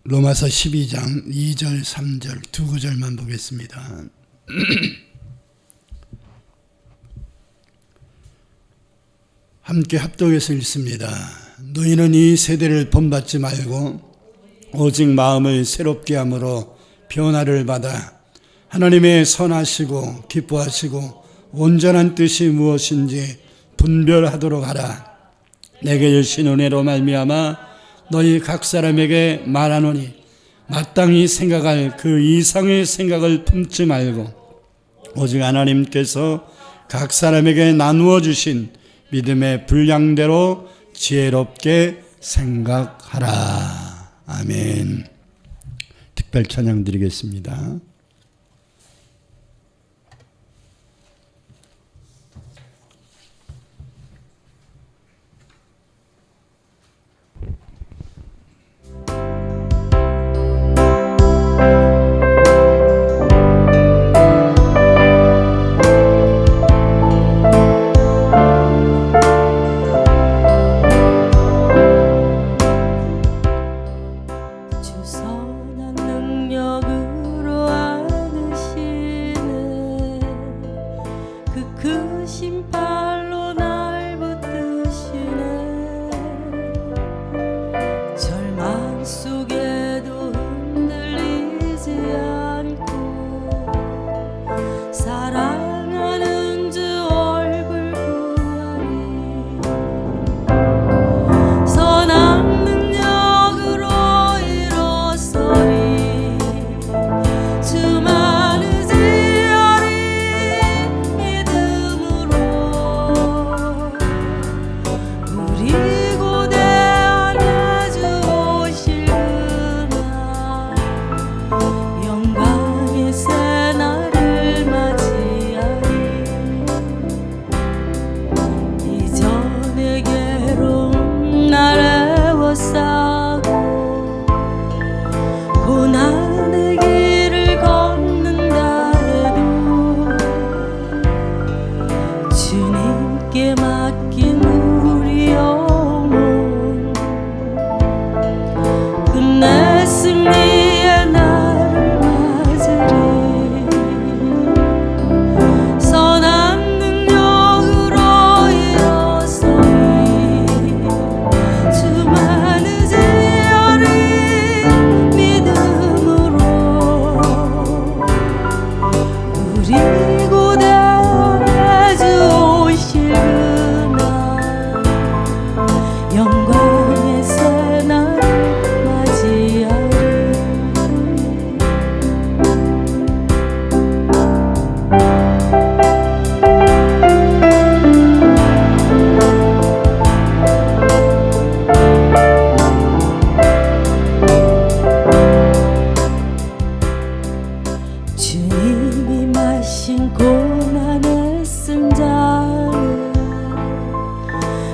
로마서 12장 2절 3절 두 구절만 보겠습니다. 함께 합독해서 읽습니다. 너희는 이 세대를 본받지 말고 오직 마음을 새롭게 함으로 변화를 받아 하나님의 선하시고 기뻐하시고 온전한 뜻이 무엇인지 분별하도록 하라. 내게 주신 은혜로 말미암아 너희 각 사람에게 말하노니 마땅히 생각할 그 이상의 생각을 품지 말고 오직 하나님께서 각 사람에게 나누어 주신 믿음의 분량대로 지혜롭게 생각하라. 아멘. 특별 찬양 드리겠습니다.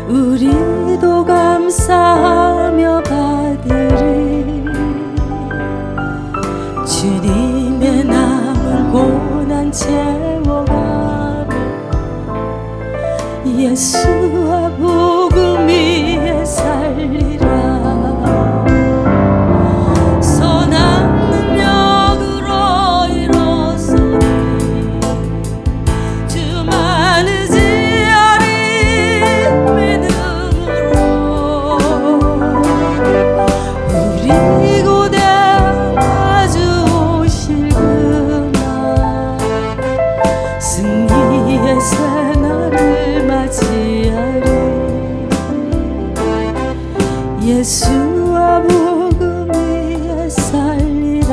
우리도 감사하며 받으리. 주님의 남은 고난 채워가며 예수와 복음 위에 살리라. 선한 능력으로 일어서리. 주만을 지하리 믿음으로. 우리 고대 아주 오실 그날 승리의 새날을 맞이하리. 예수와 복음 위에 살리라.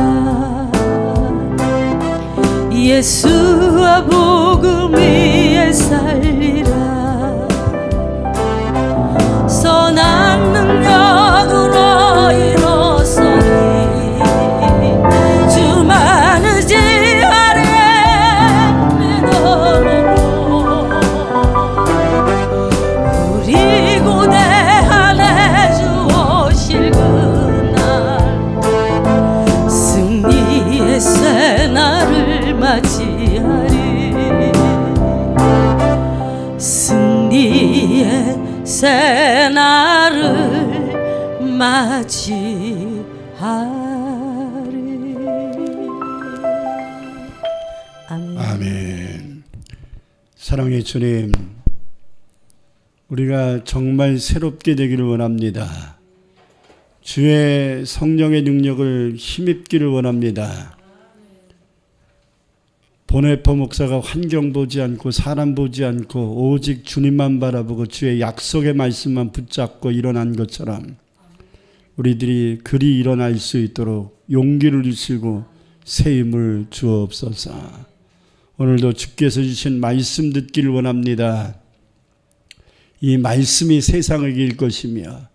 예수와 복음 위에 살리라. 선한 능력으로 일어서리. 주만을 지하리 믿음으로. 우리 고대한 주 오실 그날 승리의 새날을 맞이하리. 승리의 새날을 맞이하리. 아멘. 아멘. 사랑의 주님, 우리가 정말 새롭게 되기를 원합니다. 주의 성령의 능력을 힘입기를 원합니다. 보네포 목사가 환경 보지 않고 사람 보지 않고 오직 주님만 바라보고 주의 약속의 말씀만 붙잡고 일어난 것처럼 우리들이 그리 일어날 수 있도록 용기를 주시고 새 힘을 주옵소서. 오늘도 주께서 주신 말씀 듣기를 원합니다. 이 말씀이 세상을 이길 것이며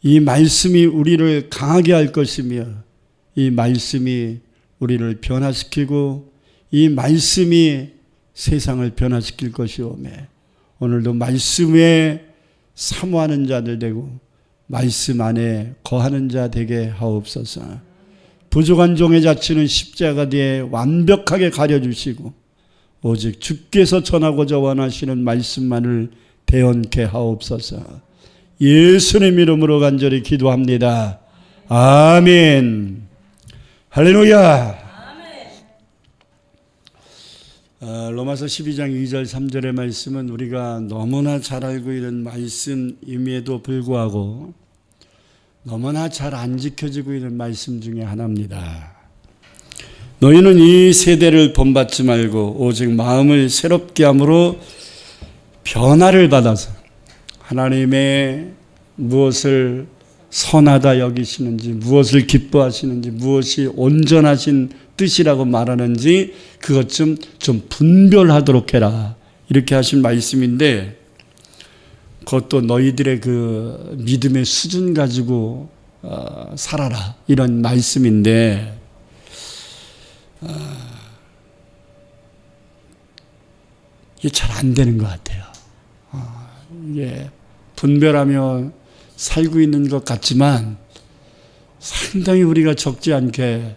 이 말씀이 우리를 강하게 할 것이며 이 말씀이 우리를 변화시키고 이 말씀이 세상을 변화시킬 것이오매 오늘도 말씀에 사모하는 자들 되고 말씀 안에 거하는 자 되게 하옵소서. 부족한 종의 자치는 십자가 뒤에 완벽하게 가려주시고 오직 주께서 전하고자 원하시는 말씀만을 대언케 하옵소서. 예수님 이름으로 간절히 기도합니다. 아멘. 할렐루야. 로마서 12장 2절 3절의 말씀은 우리가 너무나 잘 알고 있는 말씀임에도 불구하고 너무나 잘 안 지켜지고 있는 말씀 중에 하나입니다. 너희는 이 세대를 본받지 말고 오직 마음을 새롭게 함으로 변화를 받아서 하나님의 무엇을 선하다 여기시는지 무엇을 기뻐하시는지 무엇이 온전하신 뜻이라고 말하는지 그것 좀 분별하도록 해라 이렇게 하신 말씀인데 그것도 너희들의 그 믿음의 수준 가지고 살아라 이런 말씀인데 이게 잘 안 되는 것 같아요. 이게 분별하며 살고 있는 것 같지만 상당히 우리가 적지 않게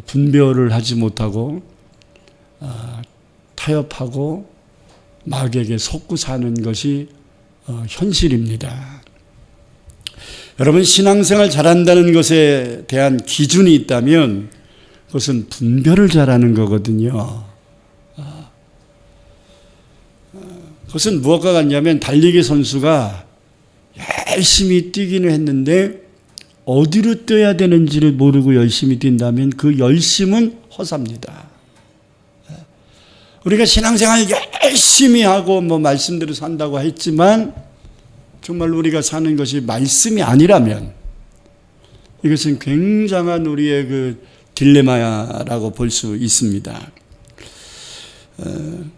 분별을 하지 못하고 타협하고 마귀에게 속고 사는 것이 현실입니다. 여러분 신앙생활 잘한다는 것에 대한 기준이 있다면 그것은 분별을 잘하는 거거든요. 그것은 무엇과 같냐면 달리기 선수가 열심히 뛰기는 했는데 어디로 뛰어야 되는지를 모르고 열심히 뛴다면 그 열심은 허사입니다. 우리가 신앙생활 열심히 하고 말씀대로 산다고 했지만 정말 우리가 사는 것이 말씀이 아니라면 이것은 굉장한 우리의 그 딜레마라고 볼 수 있습니다.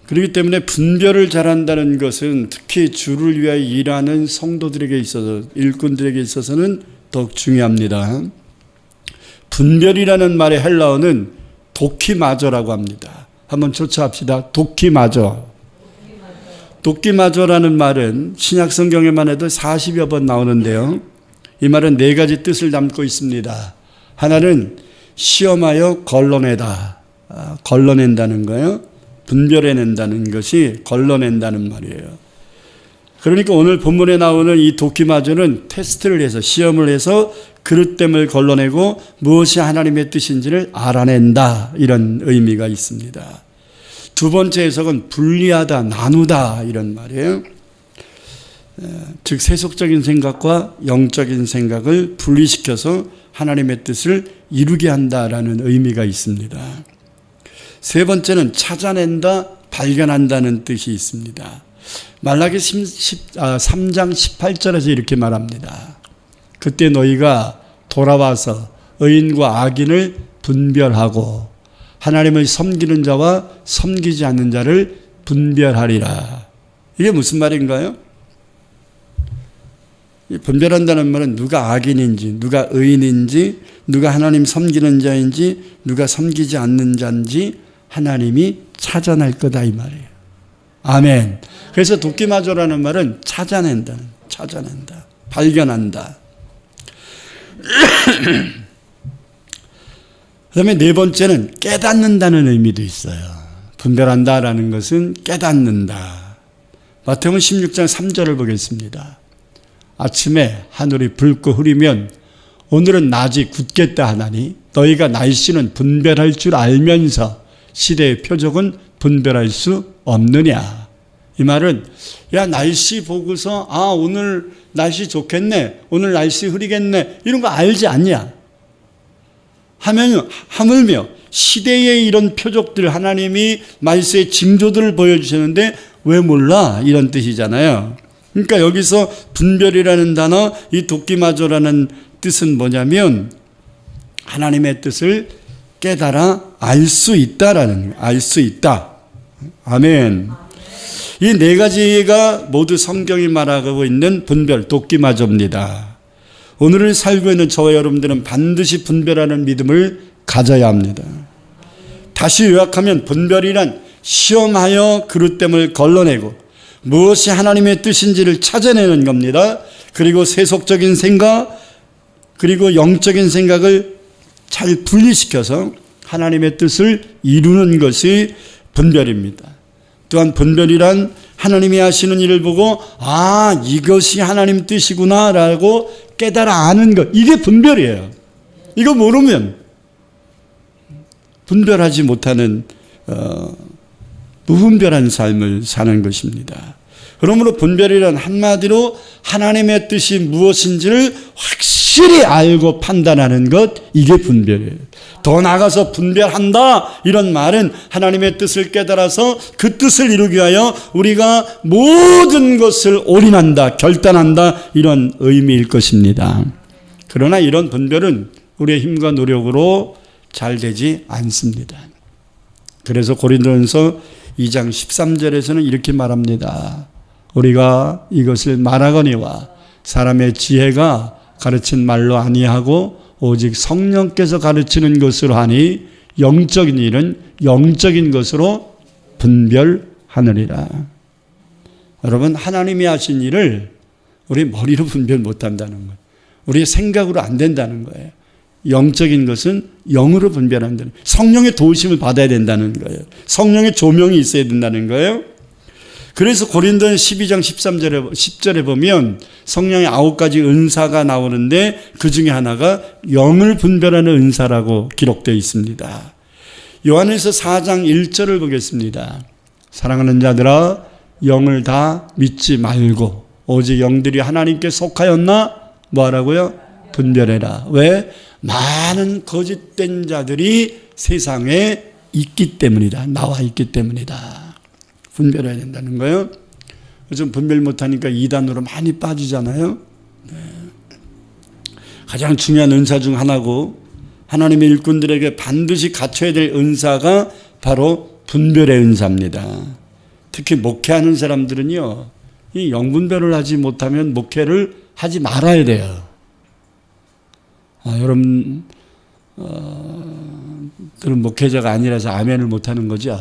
그렇기 때문에 분별을 잘한다는 것은 특히 주를 위하여 일하는 성도들에게 있어서 일꾼들에게 있어서는 더욱 중요합니다. 분별이라는 말의 헬라어는 도키마저라고 합니다. 한번 조차합시다. 도키마저. 도키마저라는 말은 신약 성경에만 해도 40여 번 나오는데요. 이 말은 네 가지 뜻을 담고 있습니다. 하나는 시험하여 걸러내다. 걸러낸다는 거예요. 분별해낸다는 것이 걸러낸다는 말이에요. 그러니까 오늘 본문에 나오는 이 도키마저는 테스트를 해서 시험을 해서 그릇됨을 걸러내고 무엇이 하나님의 뜻인지를 알아낸다 이런 의미가 있습니다. 두 번째 해석은 분리하다, 나누다 이런 말이에요. 즉 세속적인 생각과 영적인 생각을 분리시켜서 하나님의 뜻을 이루게 한다라는 의미가 있습니다. 세 번째는 찾아낸다, 발견한다는 뜻이 있습니다. 말라기 3장 18절에서 이렇게 말합니다. 그때 너희가 돌아와서 의인과 악인을 분별하고 하나님을 섬기는 자와 섬기지 않는 자를 분별하리라. 이게 무슨 말인가요? 분별한다는 말은 누가 악인인지, 누가 의인인지, 누가 하나님 섬기는 자인지, 누가 섬기지 않는 자인지 하나님이 찾아낼 거다 이 말이에요. 아멘. 그래서 도끼마저라는 말은 찾아낸다, 발견한다. 그 다음에 네 번째는 깨닫는다는 의미도 있어요. 분별한다라는 것은 깨닫는다. 마태복음 16장 3절을 보겠습니다. 아침에 하늘이 붉고 흐리면 오늘은 낮이 굳겠다 하나니 너희가 날씨는 분별할 줄 알면서 시대의 표적은 분별할 수 없느냐. 이 말은 야 날씨 보고서 오늘 날씨 좋겠네, 오늘 날씨 흐리겠네 이런 거 알지 않냐 하면 하물며 시대의 이런 표적들 하나님이 말세의 징조들을 보여주셨는데 왜 몰라 이런 뜻이잖아요. 그러니까 여기서 분별이라는 단어, 이 도끼마저라는 뜻은 뭐냐면 하나님의 뜻을 깨달아 알 수 있다라는, 알 수 있다. 아멘. 이 네 가지가 모두 성경이 말하고 있는 분별, 도끼마저입니다. 오늘을 살고 있는 저와 여러분들은 반드시 분별하는 믿음을 가져야 합니다. 다시 요약하면 분별이란 시험하여 그릇됨을 걸러내고 무엇이 하나님의 뜻인지를 찾아내는 겁니다. 그리고 세속적인 생각, 그리고 영적인 생각을 잘 분리시켜서 하나님의 뜻을 이루는 것이 분별입니다. 또한 분별이란 하나님이 하시는 일을 보고 이것이 하나님 뜻이구나 라고 깨달아 아는 것, 이게 분별이에요. 이거 모르면 분별하지 못하는 무분별한 삶을 사는 것입니다. 그러므로 분별이란 한마디로 하나님의 뜻이 무엇인지를 확실히 알고 판단하는 것, 이게 분별이에요. 더 나아가서 분별한다 이런 말은 하나님의 뜻을 깨달아서 그 뜻을 이루기 위하여 우리가 모든 것을 올인한다, 결단한다 이런 의미일 것입니다. 그러나 이런 분별은 우리의 힘과 노력으로 잘 되지 않습니다. 그래서 고린도전서 2장 13절에서는 이렇게 말합니다. 우리가 이것을 말하거니와 사람의 지혜가 가르친 말로 아니하고 오직 성령께서 가르치는 것으로 하니 영적인 일은 영적인 것으로 분별하느니라. 여러분, 하나님이 하신 일을 우리 머리로 분별 못한다는 거예요. 우리의 생각으로 안 된다는 거예요. 영적인 것은 영으로 분별한다는 거예요. 성령의 도우심을 받아야 된다는 거예요. 성령의 조명이 있어야 된다는 거예요. 그래서 고린도전 12장 10절에 보면 성령의 9가지 은사가 나오는데 그 중에 하나가 영을 분별하는 은사라고 기록되어 있습니다. 요한일서 4장 1절을 보겠습니다. 사랑하는 자들아, 영을 다 믿지 말고 오직 영들이 하나님께 속하였나 뭐하라고요? 분별해라. 왜? 많은 거짓된 자들이 세상에 있기 때문이다. 나와 있기 때문이다. 분별해야 된다는 거예요. 요즘 분별 못하니까 이단으로 많이 빠지잖아요. 네. 가장 중요한 은사 중 하나고 하나님의 일꾼들에게 반드시 갖춰야 될 은사가 바로 분별의 은사입니다. 특히 목회하는 사람들은요, 이 영분별을 하지 못하면 목회를 하지 말아야 돼요. 여러분 들은 목회자가 아니라서 아멘을 못하는 거죠.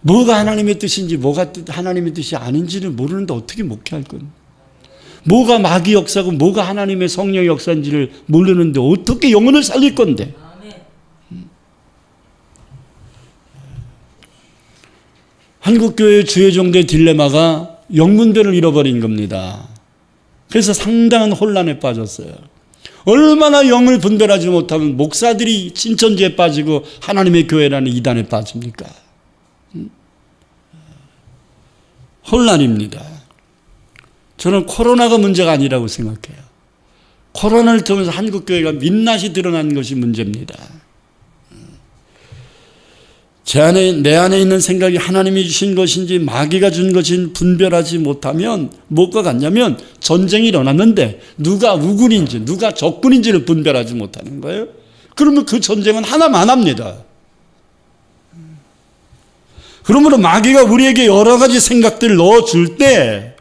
뭐가 하나님의 뜻인지 뭐가 하나님의 뜻이 아닌지를 모르는데 어떻게 목회할 건? 뭐가 마귀 역사고 뭐가 하나님의 성령의 역사인지를 모르는데 어떻게 영혼을 살릴 건데? 한국교회의 주의 종교의 딜레마가 영분별을 잃어버린 겁니다. 그래서 상당한 혼란에 빠졌어요. 얼마나 영을 분별하지 못하면 목사들이 신천지에 빠지고 하나님의 교회라는 이단에 빠집니까? 혼란입니다. 저는 코로나가 문제가 아니라고 생각해요. 코로나를 통해서 한국교회가 민낯이 드러난 것이 문제입니다. 내 안에 있는 생각이 하나님이 주신 것인지 마귀가 준 것인지 분별하지 못하면 뭐가 같냐면 전쟁이 일어났는데 누가 우군인지 누가 적군인지를 분별하지 못하는 거예요. 그러면 그 전쟁은 하나만 합니다. 그러므로 마귀가 우리에게 여러 가지 생각들을 넣어줄 때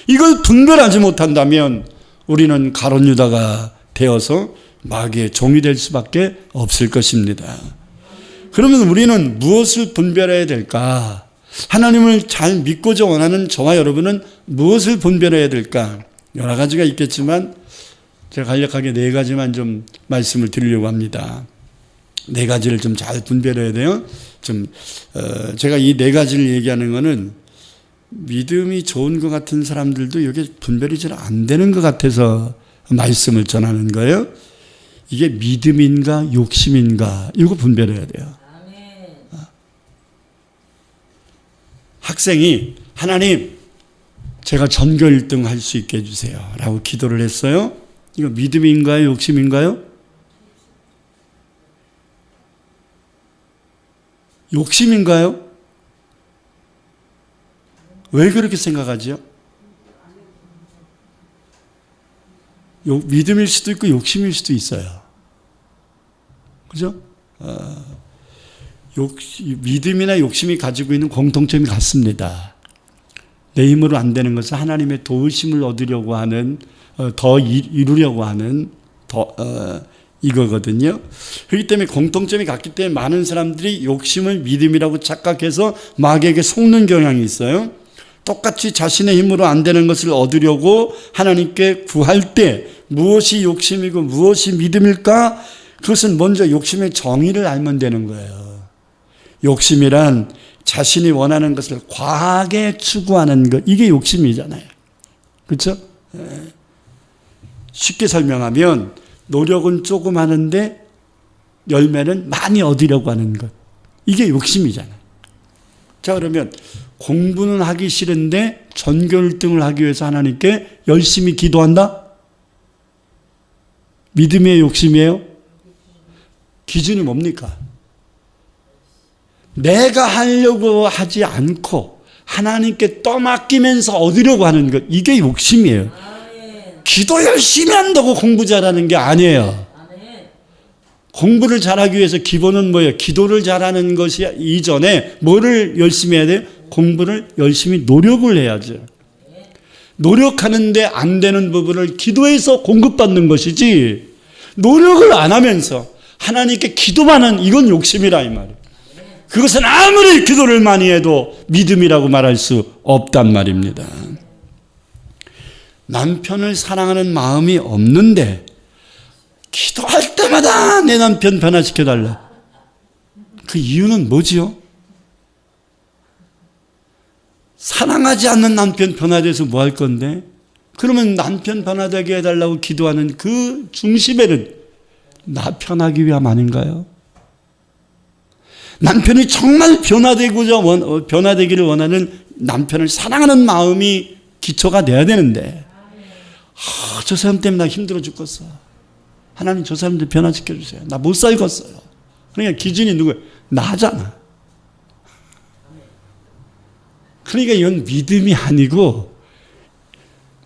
이걸 분별하지 못한다면 우리는 가룟 유다가 되어서 마귀의 종이 될 수밖에 없을 것입니다. 그러면 우리는 무엇을 분별해야 될까? 하나님을 잘 믿고자 원하는 저와 여러분은 무엇을 분별해야 될까? 여러 가지가 있겠지만 제가 간략하게 4가지만 좀 말씀을 드리려고 합니다. 4가지를 좀 잘 분별해야 돼요. 제가 이 4가지를 얘기하는 거는 믿음이 좋은 것 같은 사람들도 이게 분별이 잘 안 되는 것 같아서 말씀을 전하는 거예요. 이게 믿음인가 욕심인가 이거 분별해야 돼요. 학생이 하나님 제가 전교 1등 할 수 있게 해주세요 라고 기도를 했어요. 이거 믿음인가요 욕심인가요? 욕심인가요? 왜 그렇게 생각하죠? 믿음일 수도 있고 욕심일 수도 있어요. 그죠? 믿음이나 욕심이 가지고 있는 공통점이 같습니다. 내 힘으로 안 되는 것은 하나님의 도우심을 얻으려고 하는, 더 이루려고 하는, 이거거든요. 그렇기 때문에 공통점이 같기 때문에 많은 사람들이 욕심을 믿음이라고 착각해서 마귀에게 속는 경향이 있어요. 똑같이 자신의 힘으로 안 되는 것을 얻으려고 하나님께 구할 때 무엇이 욕심이고 무엇이 믿음일까? 그것은 먼저 욕심의 정의를 알면 되는 거예요. 욕심이란 자신이 원하는 것을 과하게 추구하는 것, 이게 욕심이잖아요. 그렇죠? 쉽게 설명하면 노력은 조금 하는데 열매는 많이 얻으려고 하는 것, 이게 욕심이잖아요. 자, 그러면 공부는 하기 싫은데 전교 1등을 하기 위해서 하나님께 열심히 기도한다? 믿음의 욕심이에요? 기준이 뭡니까? 내가 하려고 하지 않고 하나님께 떠맡기면서 얻으려고 하는 것, 이게 욕심이에요. 기도 열심히 한다고 공부 잘하는 게 아니에요. 공부를 잘하기 위해서 기본은 뭐예요? 기도를 잘하는 것이 이전에 뭐를 열심히 해야 돼요? 공부를 열심히 노력을 해야죠. 노력하는데 안 되는 부분을 기도해서 공급받는 것이지, 노력을 안 하면서 하나님께 기도만 하는, 이건 욕심이라 이 말이에요. 그것은 아무리 기도를 많이 해도 믿음이라고 말할 수 없단 말입니다. 남편을 사랑하는 마음이 없는데 기도할 때마다 내 남편 변화시켜달라. 그 이유는 뭐지요? 사랑하지 않는 남편 변화돼서 뭐 할 건데? 그러면 남편 변화되게 해달라고 기도하는 그 중심에는 나 편하기 위함 아닌가요? 남편이 정말 변화되기를 원하는 남편을 사랑하는 마음이 기초가 돼야 되는데, 저 사람 때문에 나 힘들어 죽겠어. 하나님 저 사람들 변화시켜주세요. 나 못 살겠어요. 그러니까 기준이 누구예요? 나잖아. 그러니까 이건 믿음이 아니고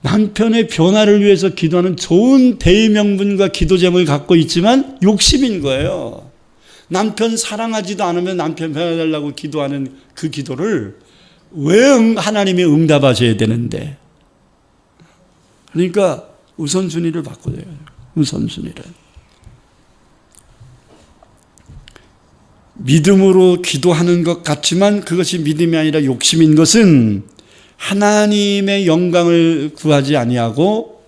남편의 변화를 위해서 기도하는 좋은 대의명분과 기도 제목을 갖고 있지만 욕심인 거예요. 남편 사랑하지도 않으면 남편 변화달라고 기도하는 그 기도를 왜 하나님이 응답하셔야 되는데. 그러니까 우선순위를 바꿔야 돼요. 우선순위를. 믿음으로 기도하는 것 같지만 그것이 믿음이 아니라 욕심인 것은 하나님의 영광을 구하지 아니하고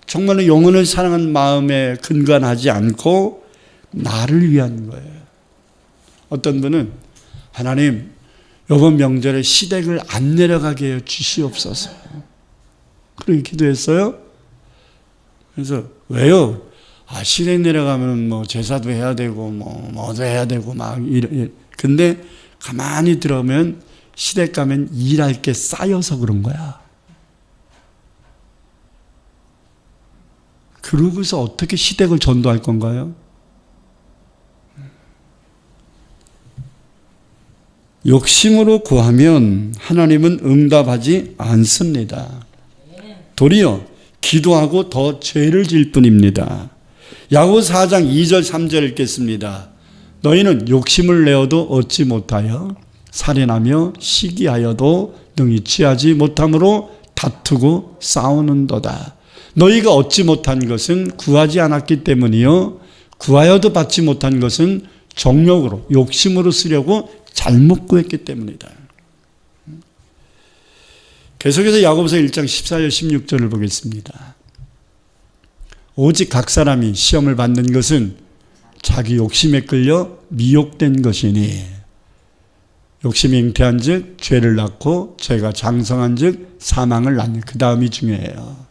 정말로 영혼을 사랑하는 마음에 근간하지 않고 나를 위한 거예요. 어떤 분은 하나님 이번 명절에 시댁을 안 내려가게 해 주시옵소서. 그렇게 기도했어요. 그래서 왜요? 시댁 내려가면 뭐 제사도 해야 되고 뭐도 해야 되고 막 이래. 근데 가만히 들어보면 시댁 가면 일할 게 쌓여서 그런 거야. 그러고서 어떻게 시댁을 전도할 건가요? 욕심으로 구하면 하나님은 응답하지 않습니다. 도리어 기도하고 더 죄를 질 뿐입니다. 야고보서 4장 2절 3절 읽겠습니다. 너희는 욕심을 내어도 얻지 못하여 살인하며 시기하여도 능히 취하지 못함으로 다투고 싸우는도다. 너희가 얻지 못한 것은 구하지 않았기 때문이요 구하여도 받지 못한 것은 정욕으로 욕심으로 쓰려고 잘못 구했기 때문이다. 계속해서 야고보서 1장 14절 16절을 보겠습니다. 오직 각 사람이 시험을 받는 것은 자기 욕심에 끌려 미혹된 것이니. 욕심이 잉태한 즉 죄를 낳고 죄가 장성한 즉 사망을 낳는 그 다음이 중요해요.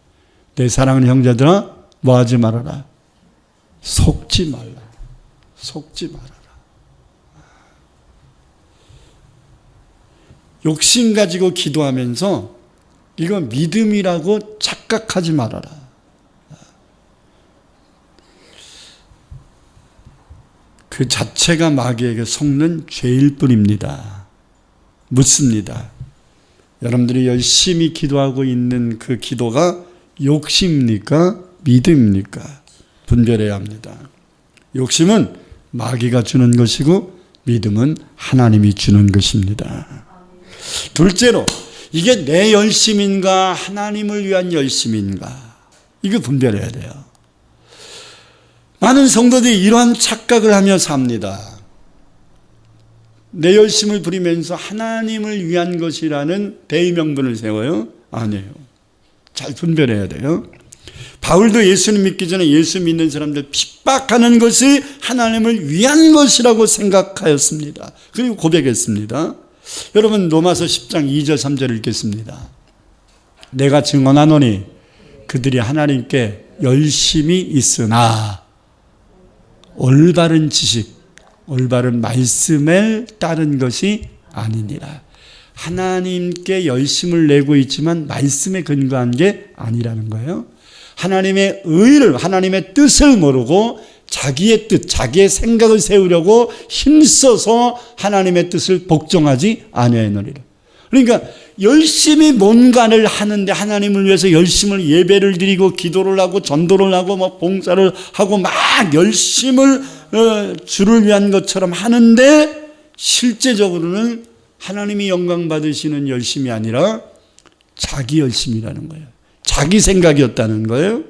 내 사랑하는 형제들아 뭐하지 말아라. 속지 말라. 속지 말아라. 욕심 가지고 기도하면서 이거 믿음이라고 착각하지 말아라. 그 자체가 마귀에게 속는 죄일 뿐입니다. 묻습니다. 여러분들이 열심히 기도하고 있는 그 기도가 욕심입니까? 믿음입니까? 분별해야 합니다. 욕심은 마귀가 주는 것이고 믿음은 하나님이 주는 것입니다. 둘째로 이게 내 열심인가 하나님을 위한 열심인가 이거 분별해야 돼요. 많은 성도들이 이러한 착각을 하며 삽니다. 내 열심을 부리면서 하나님을 위한 것이라는 대의명분을 세워요? 아니에요. 잘 분별해야 돼요. 바울도 예수님 믿기 전에 예수 믿는 사람들 핍박하는 것이 하나님을 위한 것이라고 생각하였습니다. 그리고 고백했습니다. 여러분 로마서 10장 2절 3절 읽겠습니다. 내가 증언하노니 그들이 하나님께 열심히 있으나 올바른 지식, 올바른 말씀에 따른 것이 아니니라. 하나님께 열심을 내고 있지만 말씀에 근거한 게 아니라는 거예요. 하나님의 의를, 하나님의 뜻을 모르고 자기의 뜻, 자기의 생각을 세우려고 힘써서 하나님의 뜻을 복종하지 아니하노니라. 그러니까 열심히 뭔가를 하는데 하나님을 위해서 열심을 예배를 드리고 기도를 하고 전도를 하고 뭐 봉사를 하고 막 열심을 주를 위한 것처럼 하는데 실제적으로는 하나님이 영광 받으시는 열심이 아니라 자기 열심이라는 거예요. 자기 생각이었다는 거예요.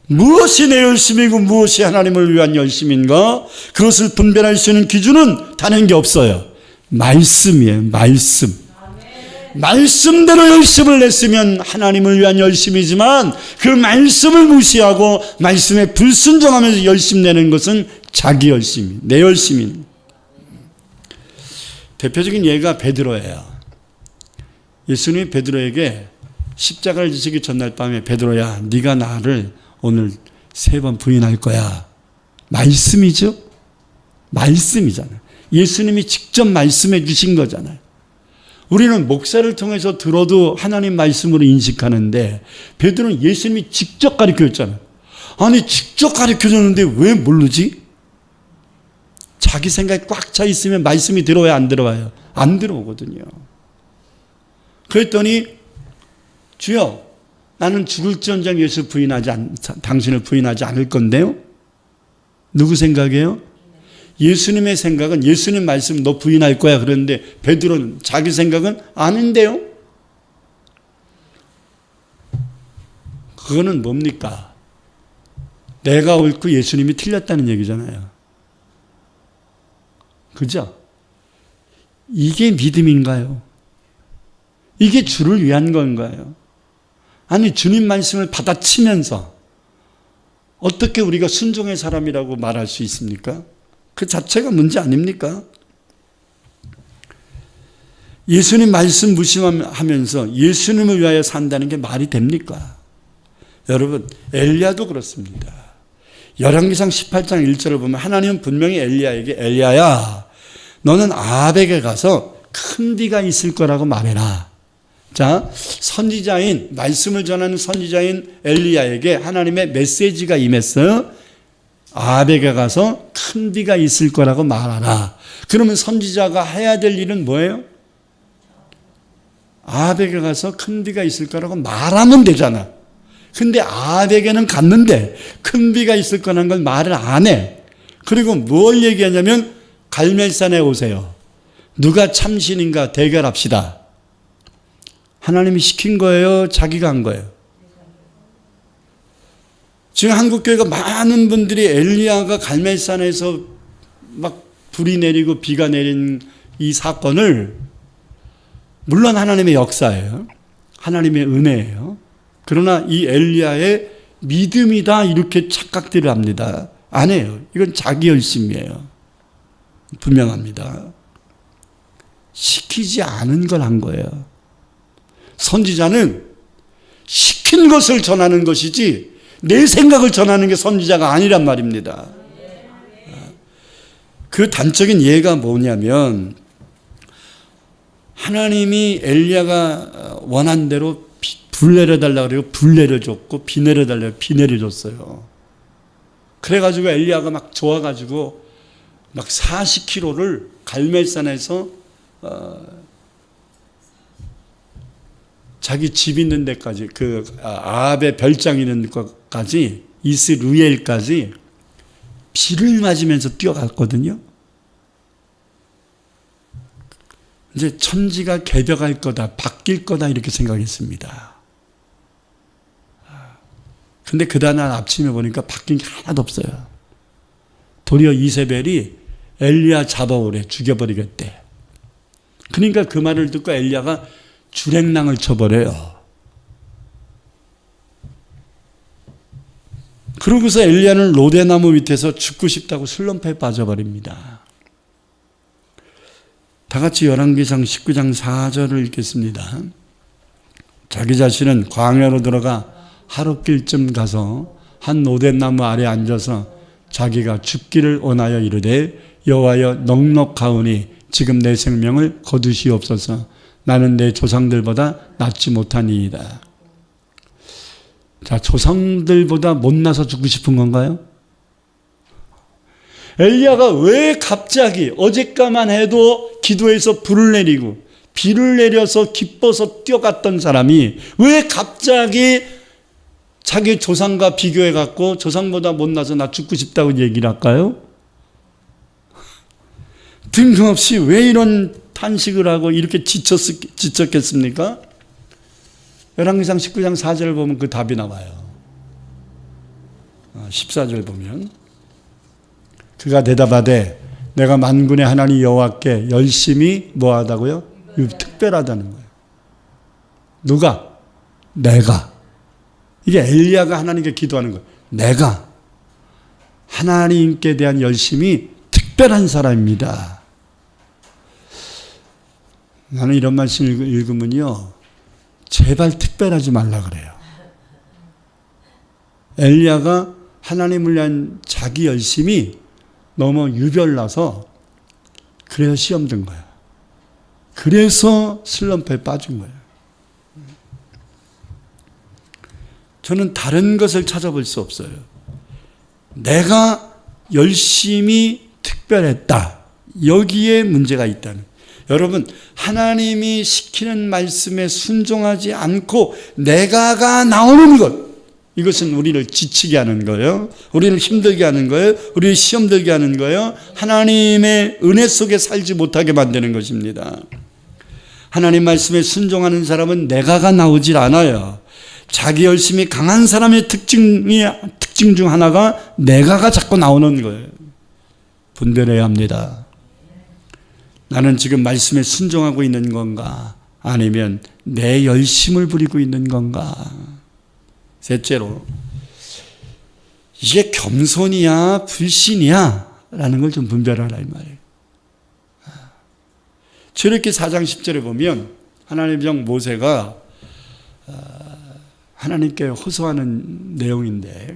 무엇이 내 열심이고 무엇이 하나님을 위한 열심인가? 그것을 분별할 수 있는 기준은 다른 게 없어요. 말씀이에요. 말씀. 말씀대로 열심을 냈으면 하나님을 위한 열심이지만 그 말씀을 무시하고 말씀에 불순종하면서 열심 내는 것은 자기 열심이, 내 열심인. 대표적인 예가 베드로예요. 예수님이 베드로에게 십자가를 지시기 전날 밤에 베드로야 네가 나를 오늘 3번 부인할 거야. 말씀이죠? 말씀이잖아요. 예수님이 직접 말씀해 주신 거잖아요. 우리는 목사를 통해서 들어도 하나님 말씀으로 인식하는데 베드로는 예수님이 직접 가르쳐줬잖아요. 아니 직접 가르쳐줬는데 왜 모르지? 자기 생각이 꽉 차 있으면 말씀이 들어와야 안 들어와요? 안 들어오거든요. 그랬더니 주여 나는 죽을지언정 예수 당신을 부인하지 않을 건데요. 누구 생각이에요? 예수님의 생각은 예수님 말씀 너 부인할 거야 그랬는데 베드로는 자기 생각은 아닌데요. 그거는 뭡니까? 내가 옳고 예수님이 틀렸다는 얘기잖아요. 그죠? 이게 믿음인가요? 이게 주를 위한 건가요? 아니 주님 말씀을 받아치면서 어떻게 우리가 순종의 사람이라고 말할 수 있습니까? 그 자체가 문제 아닙니까? 예수님 말씀 무시하면서 예수님을 위하여 산다는 게 말이 됩니까? 여러분 엘리야도 그렇습니다. 열왕기상 18장 1절을 보면 하나님은 분명히 엘리야에게 엘리야야 너는 아합에게 가서 큰 비가 있을 거라고 말해라. 자, 선지자인 말씀을 전하는 선지자인 엘리야에게 하나님의 메시지가 임했어요. 아합에게 가서 큰 비가 있을 거라고 말하라. 그러면 선지자가 해야 될 일은 뭐예요? 아합에게 가서 큰 비가 있을 거라고 말하면 되잖아. 근데 아합에게는 갔는데 큰 비가 있을 거라는 걸 말을 안 해. 그리고 뭘 얘기하냐면 갈멜산에 오세요. 누가 참신인가 대결합시다. 하나님이 시킨 거예요? 자기가 한 거예요? 지금 한국교회가 많은 분들이 엘리야가 갈멜산에서 막 불이 내리고 비가 내린 이 사건을 물론 하나님의 역사예요. 하나님의 은혜예요. 그러나 이 엘리야의 믿음이다 이렇게 착각들을 합니다. 아니에요. 이건 자기 열심이에요. 분명합니다. 시키지 않은 걸 한 거예요. 선지자는 시킨 것을 전하는 것이지 내 생각을 전하는 게 선지자가 아니란 말입니다. 그 단적인 예가 뭐냐면 하나님이 엘리야가 원한 대로 불 내려달라고 그래요. 불 내려줬고 비 내려달라고 비 내려줬어요. 그래가지고 엘리야가 막 좋아가지고 막 40km를 갈멜산에서 자기 집 있는 데까지 그 아합의 별장 있는 것까지 이스루엘까지 비를 맞으면서 뛰어갔거든요. 이제 천지가 개벽할 거다, 바뀔 거다 이렇게 생각했습니다. 근데 그 다음날 아침에 보니까 바뀐 게 하나도 없어요. 도리어 이세벨이 엘리야 잡아오래, 죽여버리겠대. 그러니까 그 말을 듣고 엘리야가 주랭랑을 쳐버려요. 그러고서 엘리야는 로데나무 밑에서 죽고 싶다고 슬럼프에 빠져버립니다. 다 같이 열왕기상 19장 4절을 읽겠습니다. 자기 자신은 광야로 들어가 하룻길쯤 가서 한 로데나무 아래 앉아서 자기가 죽기를 원하여 이르되 여호와여 넉넉하오니 지금 내 생명을 거두시옵소서. 나는 내 조상들보다 낫지 못하니이다. 자, 조상들보다 못나서 죽고 싶은 건가요? 엘리야가 왜 갑자기 어젯까만 해도 기도해서 불을 내리고 비를 내려서 기뻐서 뛰어갔던 사람이 왜 갑자기 자기 조상과 비교해 갖고 조상보다 못나서 나 죽고 싶다고 얘기를 할까요? 뜬금없이 왜 이런 탄식을 하고 이렇게 지쳤겠습니까? 열왕기상 19장 4절을 보면 그 답이 나와요. 14절 보면 그가 대답하되 내가 만군의 하나님 여호와께 열심히 뭐하다고요? 특별하다는 거예요. 누가? 내가. 이게 엘리야가 하나님께 기도하는 거예요. 내가 하나님께 대한 열심이 특별한 사람입니다. 나는 이런 말씀 읽으면요, 제발 특별하지 말라 그래요. 엘리야가 하나님을 위한 자기 열심이 너무 유별나서 그래서 시험 든 거야. 그래서 슬럼프에 빠진 거예요. 저는 다른 것을 찾아볼 수 없어요. 내가 열심히 특별했다. 여기에 문제가 있다는. 여러분, 하나님이 시키는 말씀에 순종하지 않고 내가가 나오는 것, 이것은 우리를 지치게 하는 거예요. 우리를 힘들게 하는 거예요. 우리를 시험 들게 하는 거예요. 하나님의 은혜 속에 살지 못하게 만드는 것입니다. 하나님 말씀에 순종하는 사람은 내가가 나오질 않아요. 자기 열심이 강한 사람의 특징 중 하나가 내가가 자꾸 나오는 거예요. 분별해야 합니다. 나는 지금 말씀에 순종하고 있는 건가? 아니면 내 열심을 부리고 있는 건가? 셋째로, 이게 겸손이야 불신이야? 라는 걸 좀 분별하라 이 말이에요. 출애굽기 4장 10절에 보면 하나님의 종 모세가 하나님께 호소하는 내용인데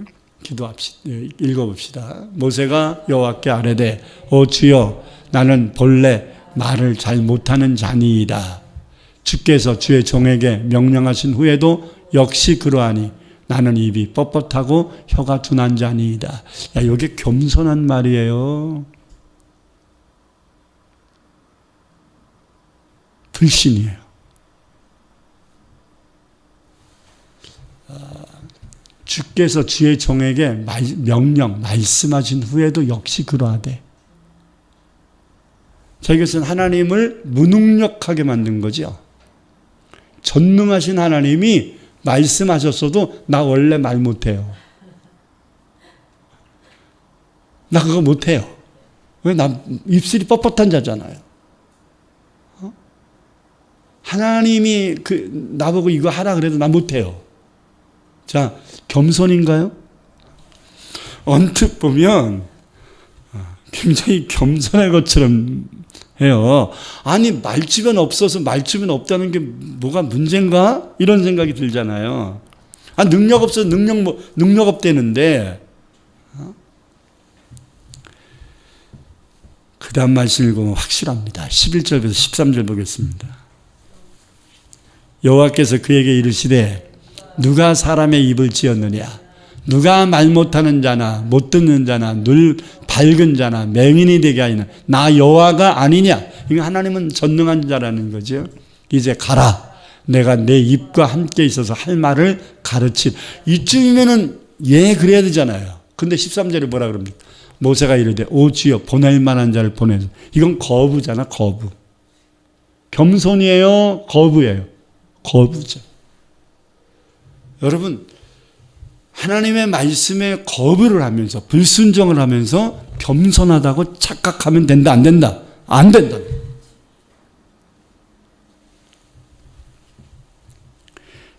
읽어봅시다. 모세가 여호와께 아뢰되 오 주여 나는 본래 말을 잘 못하는 자니이다. 주께서 주의 종에게 명령하신 후에도 역시 그러하니 나는 입이 뻣뻣하고 혀가 둔한 자니이다. 야, 이게 겸손한 말이에요. 불신이에요. 주께서 주의 종에게 말씀하신 후에도 역시 그러하되. 자, 이것은 하나님을 무능력하게 만든 거죠. 전능하신 하나님이 말씀하셨어도 나 원래 말 못해요. 나 그거 못해요. 왜? 나 입술이 뻣뻣한 자잖아요. 하나님이 나보고 이거 하라 그래도 나 못해요. 자, 겸손인가요? 언뜻 보면 굉장히 겸손한 것처럼 해요. 아니 말주변 없어서 말주변 없다는 게 뭐가 문제인가? 이런 생각이 들잖아요. 아 능력 없어서 능력 없대는데 그 다음 말씀 읽으면 확실합니다. 11절부터 13절 보겠습니다. 여호와께서 그에게 이르시되 누가 사람의 입을 지었느냐? 누가 말 못하는 자나 못 듣는 자나 늘 밝은 자나 맹인이 되게 하이나 나 여호와가 아니냐? 이거 하나님은 전능한 자라는 거죠. 이제 가라. 내가 내 입과 함께 있어서 할 말을 가르치. 이쯤이면은 그래야 되잖아요. 근데 13절에 뭐라 그럽니까? 모세가 이르되 오 주여 보낼 만한 자를 보내서. 이건 거부잖아. 거부. 겸손이에요? 거부예요? 거부죠. 여러분 하나님의 말씀에 거부를 하면서 불순종을 하면서 겸손하다고 착각하면 된다 안 된다? 안 된다.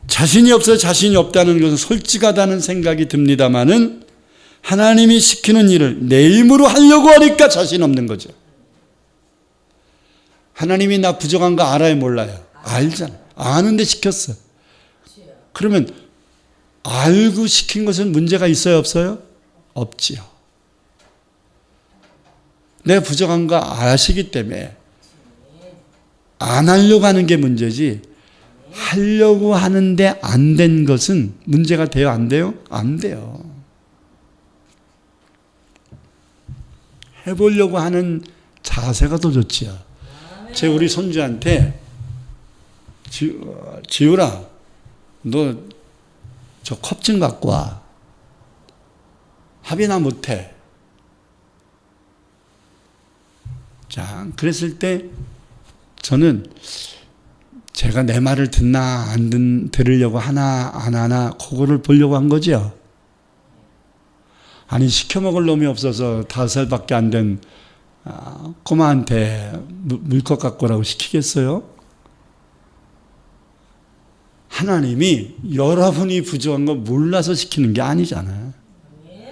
자신이 없어 자신이 없다는 것은 솔직하다는 생각이 듭니다마는 하나님이 시키는 일을 내 힘으로 하려고 하니까 자신 없는 거죠. 하나님이 나 부족한 거 알아요 몰라요? 알잖아. 아는데 시켰어. 그러면 알고 시킨 것은 문제가 있어요 없어요? 없지요. 내가 부족한 거 아시기 때문에 안 하려고 하는 게 문제지 하려고 하는데 안 된 것은 문제가 돼요 안 돼요? 안 돼요. 해보려고 하는 자세가 더 좋지요. 제가 우리 손주한테 지우라 너 저 컵 좀 갖고 와. 합의나 못해. 자, 그랬을 때 저는 제가 내 말을 듣나 안 들으려고 하나 안 하나 그거를 보려고 한 거죠. 아니 시켜 먹을 놈이 없어서 5살밖에 안 된 꼬마한테 물컵 갖고 오라고 시키겠어요? 하나님이 여러분이 부족한 거 몰라서 시키는 게 아니잖아요.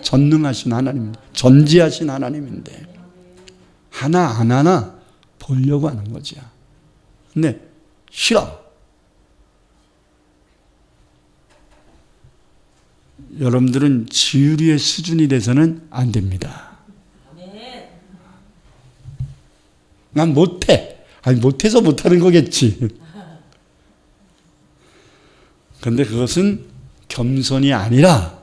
전능하신 하나님인데, 전지하신 하나님인데 하나 안 하나 보려고 하는 거죠. 근데 싫어. 여러분들은 지유리의 수준이 돼서는 안 됩니다. 난 못해. 아니 못해서 못하는 거겠지. 그런데 그것은 겸손이 아니라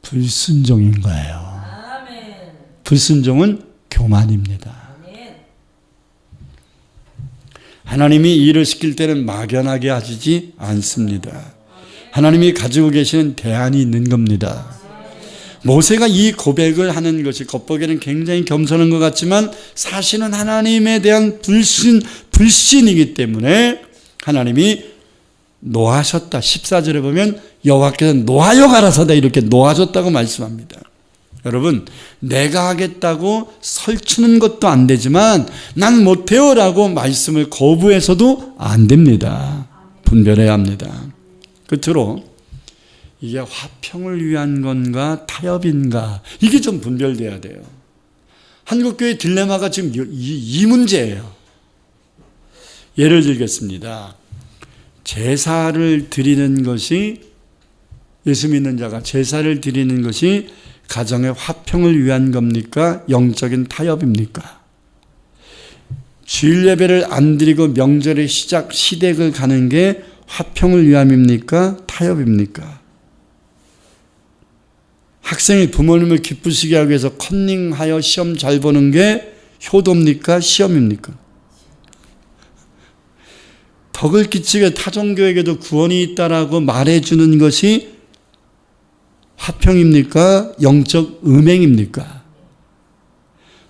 불순종인 거예요. 불순종은 교만입니다. 하나님이 일을 시킬 때는 막연하게 하시지 않습니다. 하나님이 가지고 계시는 대안이 있는 겁니다. 모세가 이 고백을 하는 것이 겉보기에는 굉장히 겸손한 것 같지만 사실은 하나님에 대한 불신이기 때문에 하나님이 노하셨다. 14절에 보면 여호와께서 노하여 가라사다 이렇게 노하셨다고 말씀합니다. 여러분 내가 하겠다고 설치는 것도 안 되지만 난 못해요 라고 말씀을 거부해서도 안 됩니다. 분별해야 합니다. 끝으로 이게 화평을 위한 건가 타협인가 이게 좀 분별돼야 돼요. 한국교회 딜레마가 지금 이 문제예요. 예를 들겠습니다. 제사를 드리는 것이 예수 믿는 자가 제사를 드리는 것이 가정의 화평을 위한 겁니까? 영적인 타협입니까? 주일 예배를 안 드리고 명절의 시댁을 가는 게 화평을 위함입니까? 타협입니까? 학생이 부모님을 기쁘시게 하기 위해서 컨닝하여 시험 잘 보는 게 효도입니까? 시험입니까? 덕을 끼치게 타종교에게도 구원이 있다라고 말해주는 것이 화평입니까? 영적 음행입니까?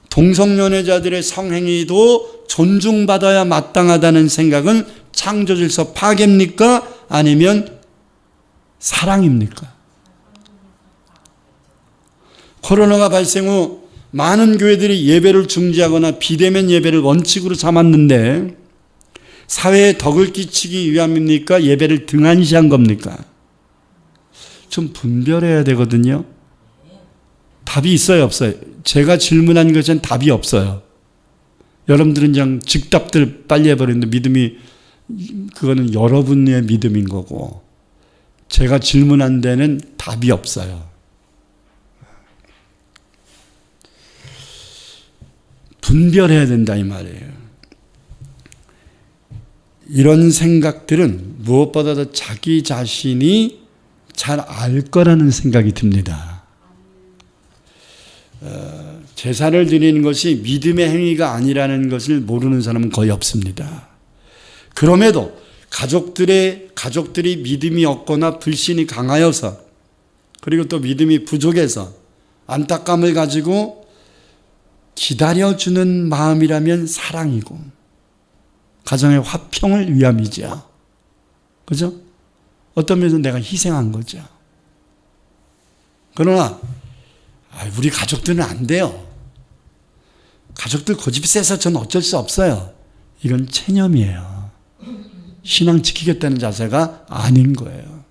동성연애자들의 성행위도 존중받아야 마땅하다는 생각은 창조질서 파괴입니까? 아니면 사랑입니까? 코로나가 발생 후 많은 교회들이 예배를 중지하거나 비대면 예배를 원칙으로 삼았는데 사회에 덕을 끼치기 위함입니까? 예배를 등한시한 겁니까? 좀 분별해야 되거든요. 답이 있어요, 없어요? 제가 질문한 것엔 답이 없어요. 여러분들은 그냥 즉답들 빨리 해버리는데 믿음이, 그거는 여러분의 믿음인 거고, 제가 질문한 데는 답이 없어요. 분별해야 된다 이 말이에요. 이런 생각들은 무엇보다도 자기 자신이 잘 알 거라는 생각이 듭니다. 제사를 드리는 것이 믿음의 행위가 아니라는 것을 모르는 사람은 거의 없습니다. 그럼에도 가족들이 믿음이 없거나 불신이 강하여서, 그리고 또 믿음이 부족해서 안타까움을 가지고 기다려주는 마음이라면 사랑이고 가정의 화평을 위함이죠. 그죠? 어떤 면에서 내가 희생한 거죠. 그러나 우리 가족들은 안 돼요. 가족들 고집이 세서 저는 어쩔 수 없어요. 이건 체념이에요. 신앙 지키겠다는 자세가 아닌 거예요.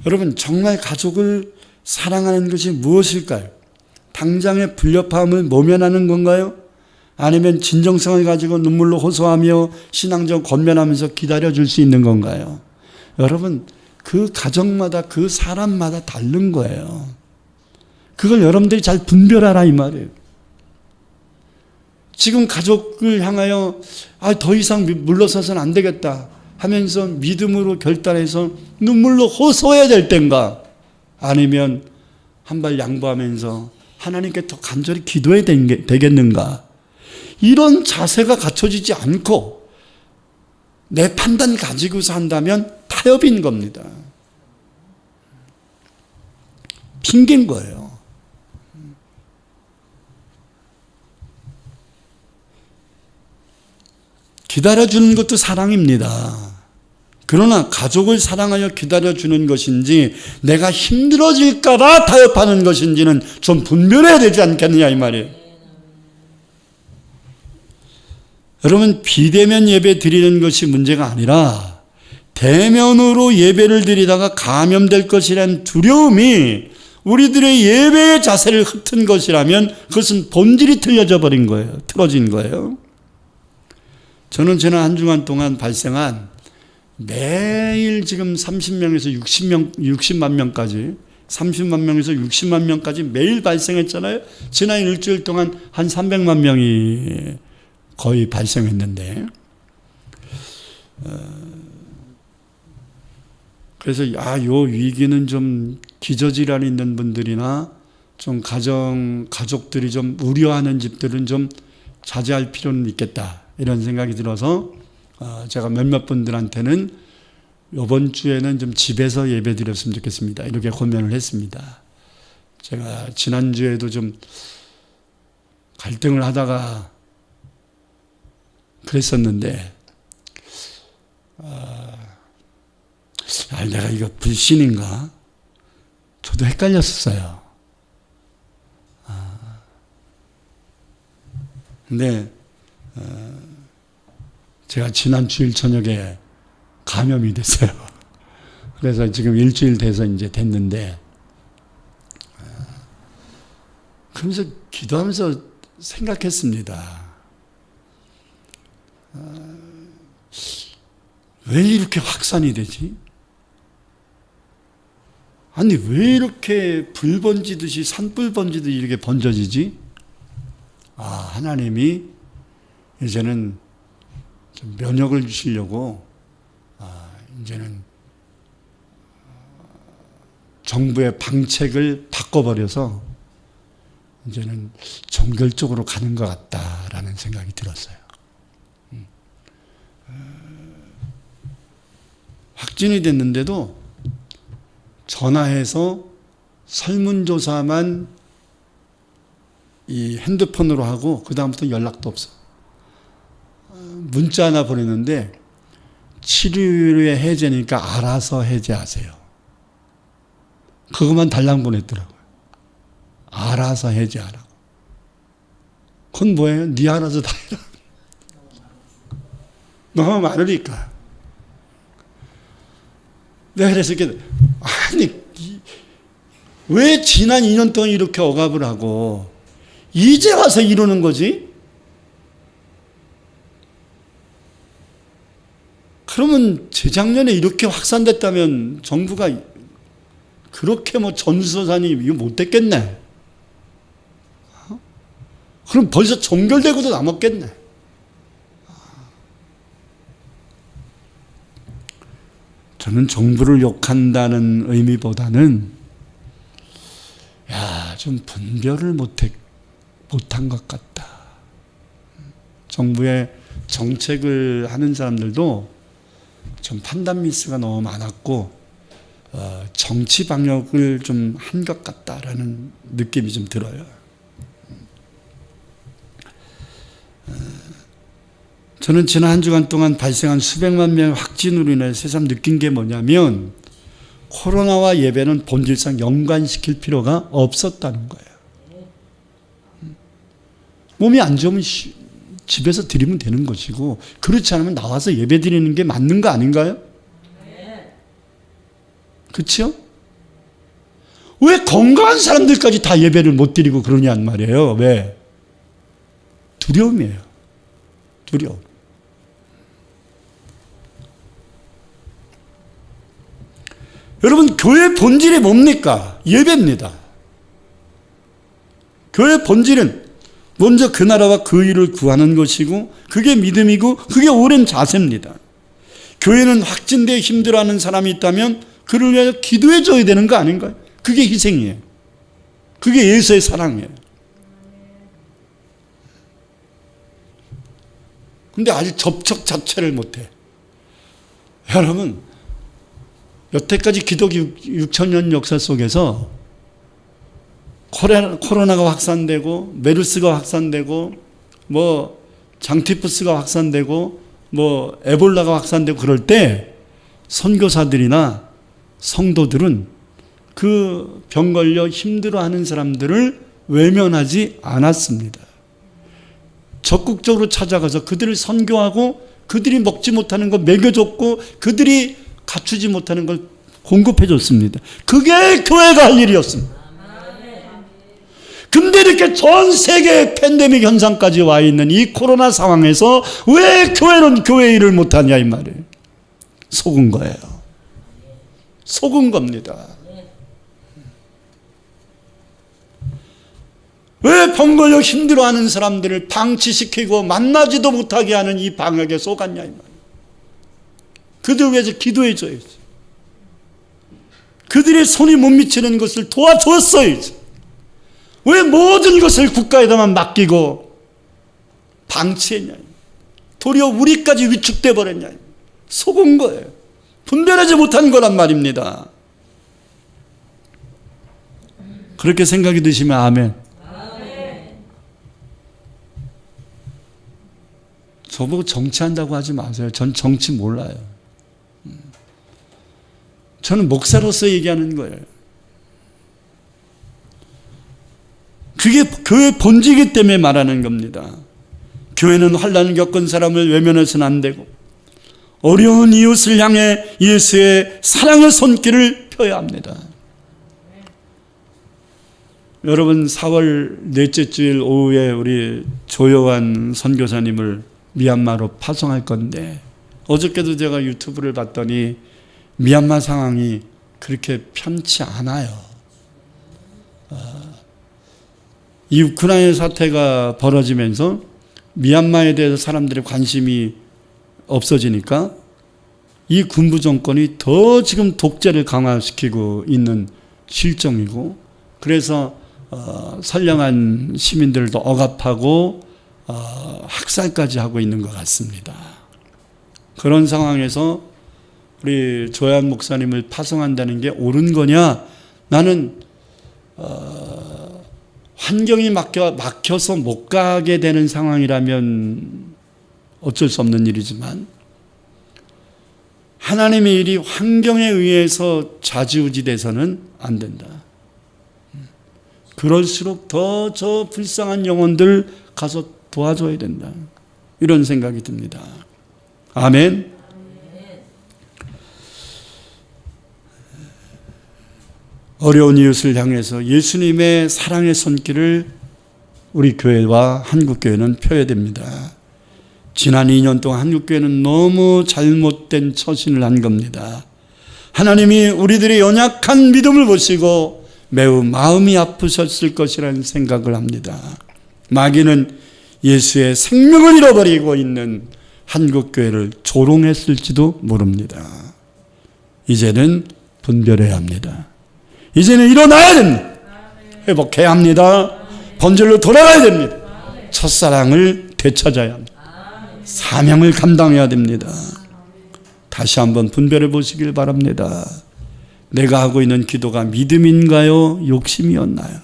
여러분, 정말 가족을 사랑하는 것이 무엇일까요? 당장의 불협화음을 모면하는 건가요? 아니면 진정성을 가지고 눈물로 호소하며 신앙적 권면하면서 기다려줄 수 있는 건가요? 여러분, 그 가정마다 그 사람마다 다른 거예요. 그걸 여러분들이 잘 분별하라 이 말이에요. 지금 가족을 향하여 더 이상 물러서서는 안 되겠다 하면서 믿음으로 결단해서 눈물로 호소해야 될 땐가, 아니면 한 발 양보하면서 하나님께 더 간절히 기도해야 되겠는가, 이런 자세가 갖춰지지 않고 내 판단 가지고서 한다면 타협인 겁니다. 핑계인 거예요. 기다려주는 것도 사랑입니다. 그러나 가족을 사랑하여 기다려주는 것인지 내가 힘들어질까봐 타협하는 것인지는 좀 분별해야 되지 않겠느냐 이 말이에요. 여러분, 비대면 예배 드리는 것이 문제가 아니라 대면으로 예배를 드리다가 감염될 것이라는 두려움이 우리들의 예배의 자세를 흩은 것이라면 그것은 본질이 틀어진 거예요. 저는 지난 한 주간 동안 발생한 매일 지금 30명에서 60만 명까지 30만 명에서 60만 명까지 매일 발생했잖아요. 지난 일주일 동안 한 300만 명이 거의 발생했는데, 그래서 요 위기는 좀 기저질환이 있는 분들이나 좀 가족들이 좀 우려하는 집들은 좀 자제할 필요는 있겠다, 이런 생각이 들어서 제가 몇몇 분들한테는 이번 주에는 좀 집에서 예배 드렸으면 좋겠습니다, 이렇게 권면을 했습니다. 제가 지난주에도 좀 갈등을 하다가 그랬었는데, 내가 이거 불신인가? 저도 헷갈렸었어요. 근데 제가 지난 주일 저녁에 감염이 됐어요. 그래서 지금 일주일 돼서 이제 됐는데, 그러면서 기도하면서 생각했습니다. 왜 이렇게 확산이 되지? 아니, 왜 이렇게 불 번지듯이, 산불 번지듯이 이렇게 번져지지? 하나님이 이제는 좀 면역을 주시려고 이제는 정부의 방책을 바꿔버려서 이제는 종결적으로 가는 것 같다라는 생각이 들었어요. 확진이 됐는데도 전화해서 설문조사만 이 핸드폰으로 하고 그 다음부터 연락도 없어. 문자 하나 보냈는데 치료의 해제니까 알아서 해제하세요. 그것만 달랑 보냈더라고요. 알아서 해제하라고. 그건 뭐예요? 네 알아서 다 해라. 너무 많으니까. 내가 그래서 이렇게, 왜 지난 2년 동안 이렇게 억압을 하고 이제 와서 이러는 거지? 그러면 재작년에 이렇게 확산됐다면 정부가 그렇게 뭐 전수조사니 이거 못됐겠네. 그럼 벌써 종결되고도 남았겠네. 저는 정부를 욕한다는 의미보다는 좀 분별을 못한 것 같다. 정부의 정책을 하는 사람들도 좀 판단 미스가 너무 많았고 정치 방역을 좀 한 것 같다라는 느낌이 좀 들어요. 저는 지난 한 주간 동안 발생한 수백만 명의 확진으로 인해 새삼 느낀 게 뭐냐면 코로나와 예배는 본질상 연관시킬 필요가 없었다는 거예요. 몸이 안 좋으면 집에서 드리면 되는 것이고 그렇지 않으면 나와서 예배 드리는 게 맞는 거 아닌가요? 그렇죠? 왜 건강한 사람들까지 다 예배를 못 드리고 그러냐는 말이에요. 왜? 두려움이에요. 두려움. 여러분, 교회의 본질이 뭡니까? 예배입니다. 교회의 본질은 먼저 그 나라와 그 일을 구하는 것이고 그게 믿음이고 그게 오랜 자세입니다. 교회는 확진되어 힘들어하는 사람이 있다면 그를 위하여 기도해 줘야 되는 거 아닌가요? 그게 희생이에요. 그게 예수의 사랑이에요. 근데 아직 접촉 자체를 못해. 여러분, 여태까지 기독교 6,000년 역사 속에서 코로나가 확산되고 메르스가 확산되고 뭐 장티푸스가 확산되고 뭐 에볼라가 확산되고 그럴 때 선교사들이나 성도들은 그 병 걸려 힘들어하는 사람들을 외면하지 않았습니다. 적극적으로 찾아가서 그들을 선교하고 그들이 먹지 못하는 거 먹여줬고 그들이 갖추지 못하는 걸 공급해줬습니다. 그게 교회가 할 일이었습니다. 근데 이렇게 전 세계 팬데믹 현상까지 와 있는 이 코로나 상황에서 왜 교회는 교회 일을 못하냐 이 말이에요. 속은 거예요. 속은 겁니다. 왜 병 걸려 힘들어하는 사람들을 방치시키고 만나지도 못하게 하는 이 방역에 속았냐 이 말이에요. 그들 위해서 기도해 줘야지. 그들의 손이 못 미치는 것을 도와줬어야지. 왜 모든 것을 국가에다만 맡기고 방치했냐. 도리어 우리까지 위축돼 버렸냐. 속은 거예요. 분별하지 못한 거란 말입니다. 그렇게 생각이 드시면 아멘. 저보고 정치한다고 하지 마세요. 전 정치 몰라요. 저는 목사로서 얘기하는 거예요. 그게 교회 본질이기 때문에 말하는 겁니다. 교회는 환난을 겪은 사람을 외면해서는 안 되고 어려운 이웃을 향해 예수의 사랑의 손길을 펴야 합니다. 여러분 4월 넷째 주일 오후에 우리 조요한 선교사님을 미얀마로 파송할 건데 어저께도 제가 유튜브를 봤더니 미얀마 상황이 그렇게 편치 않아요. 이 우크라이나 사태가 벌어지면서 미얀마에 대해서 사람들의 관심이 없어지니까 이 군부 정권이 더 지금 독재를 강화시키고 있는 실정이고 그래서 선량한 시민들도 억압하고 학살까지 하고 있는 것 같습니다. 그런 상황에서 우리 조한 목사님을 파송한다는 게 옳은 거냐? 나는 환경이 막혀서 못 가게 되는 상황이라면 어쩔 수 없는 일이지만 하나님의 일이 환경에 의해서 좌지우지돼서는 안 된다. 그럴수록 더 저 불쌍한 영혼들 가서 도와줘야 된다. 이런 생각이 듭니다. 아멘. 어려운 이웃을 향해서 예수님의 사랑의 손길을 우리 교회와 한국교회는 표현됩니다. 지난 2년 동안 한국교회는 너무 잘못된 처신을 한 겁니다. 하나님이 우리들의 연약한 믿음을 보시고 매우 마음이 아프셨을 것이라는 생각을 합니다. 마귀는 예수의 생명을 잃어버리고 있는 한국교회를 조롱했을지도 모릅니다. 이제는 분별해야 합니다. 이제는 일어나야 됩니다. 회복해야 합니다. 본질로 돌아가야 됩니다. 첫사랑을 되찾아야 합니다. 사명을 감당해야 됩니다. 다시 한번 분별해 보시길 바랍니다. 내가 하고 있는 기도가 믿음인가요? 욕심이었나요?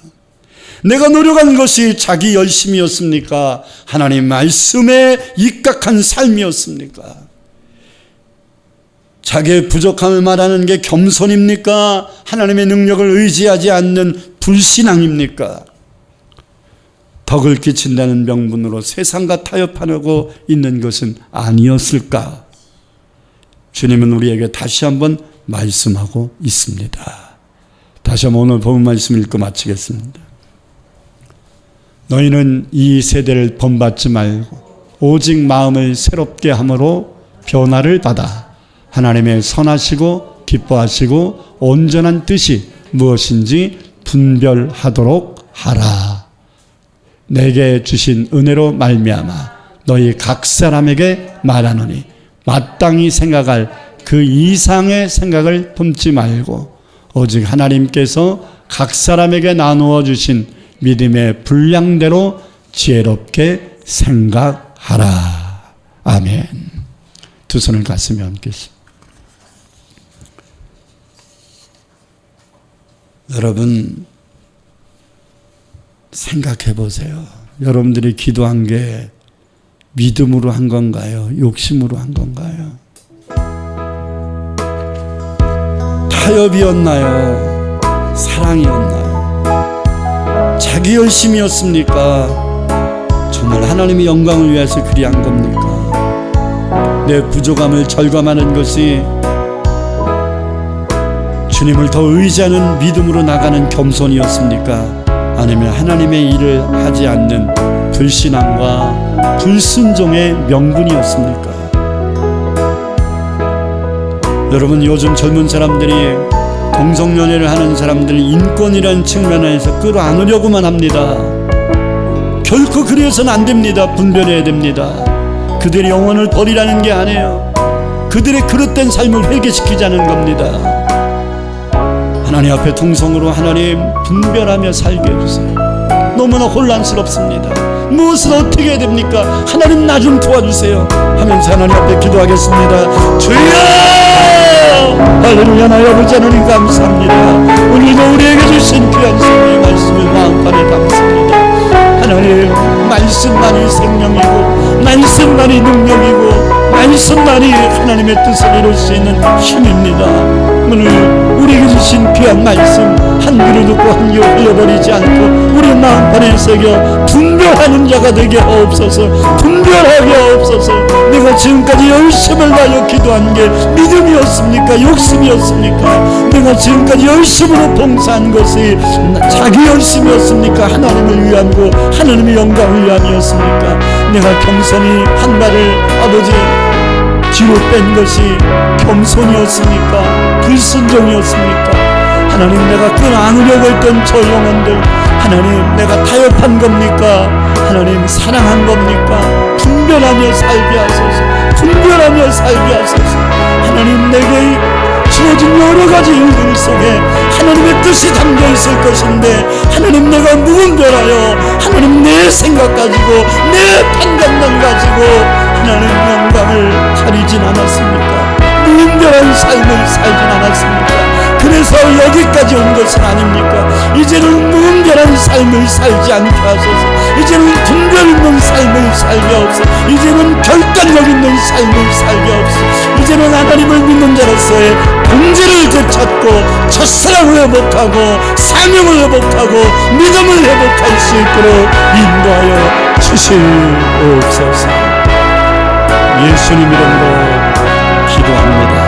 내가 노력한 것이 자기 열심이었습니까? 하나님 말씀에 입각한 삶이었습니까? 자기의 부족함을 말하는 게 겸손입니까? 하나님의 능력을 의지하지 않는 불신앙입니까? 덕을 끼친다는 명분으로 세상과 타협하려고 있는 것은 아니었을까? 주님은 우리에게 다시 한번 말씀하고 있습니다. 다시 한번 오늘 본 말씀 읽고 마치겠습니다. 너희는 이 세대를 본받지 말고 오직 마음을 새롭게 함으로 변화를 받아 하나님의 선하시고 기뻐하시고 온전한 뜻이 무엇인지 분별하도록 하라. 내게 주신 은혜로 말미암아 너희 각 사람에게 말하노니 마땅히 생각할 그 이상의 생각을 품지 말고 오직 하나님께서 각 사람에게 나누어 주신 믿음의 분량대로 지혜롭게 생각하라. 아멘. 두 손을 가슴에 얹겠습니다. 여러분 생각해 보세요. 여러분들이 기도한 게 믿음으로 한 건가요? 욕심으로 한 건가요? 타협이었나요? 사랑이었나요? 자기 열심이었습니까? 정말 하나님의 영광을 위해서 그리 한 겁니까? 내 부족함을 절감하는 것이 주님을 더 의지하는 믿음으로 나가는 겸손이었습니까? 아니면 하나님의 일을 하지 않는 불신앙과 불순종의 명분이었습니까? 여러분, 요즘 젊은 사람들이 동성연애를 하는 사람들 인권이라는 측면에서 끌어안으려고만 합니다. 결코 그래서는 안 됩니다. 분별해야 됩니다. 그들의 영혼을 버리라는 게 아니에요. 그들의 그릇된 삶을 회개시키자는 겁니다. 하나님 앞에 통성으로 하나님 분별하며 살게 해주세요. 너무나 혼란스럽습니다. 무엇을 어떻게 해야 됩니까? 하나님 나 좀 도와주세요 하면서 하나님 앞에 기도하겠습니다. 주여! 할렐루야. 나의 아버지 하나님 감사합니다. 오늘도 우리에게 주신 귀한 성령의 말씀을 마음판에 담습니다. 하나님 말씀만이 생명이고 말씀만이 능력이고 말씀만이 하나님의 뜻을 이룰 수 있는 힘입니다. 오늘 우리에게 주신 귀한 말씀 한 귀로 듣고 한 귀로 흘려버리지 않고 우리 마음판에 새겨 분별하는 자가 되게 하옵소서. 분별하게 하옵소서. 내가 지금까지 열심을 다하여 기도한 게 믿음이었습니까? 욕심이었습니까? 내가 지금까지 열심으로 봉사한 것이 자기 열심이었습니까? 하나님을 위한 거 하나님의 영광을 위함이었습니까? 내가 겸손히 한 발을 아버지 뒤로 뺀 것이 겸손이었습니까? 불순종이었습니까? 하나님, 내가 끌어안으려고 했던 저 영혼들 하나님, 내가 타협한 겁니까? 하나님, 사랑한 겁니까? 분별하며 살게 하소서. 분별하며 살게 하소서. 하나님, 내게 주어진 여러 가지 일들 속에 하나님의 뜻이 담겨 있을 것인데 하나님, 내가 무분별하여 하나님 내 생각 가지고 내 판단만 가지고 하나님 영광을 가리진 않았습니까? 무분별한 삶을 살진 않았습니까? 그래서 여기까지 온 것은 아닙니까? 이제는 무분별한 삶을 살지 않게 하소서. 이제는 분별 있는 삶을 살게 하옵소서. 이제는 결단력 있는 삶을 살게 하옵소서. 이제는 하나님을 믿는 자로서의 본질을 되찾고 첫사랑을 회복하고 사명을 회복하고 믿음을 회복할 수 있도록 인도하여 주시옵소서. 예수님 이름으로 기도합니다.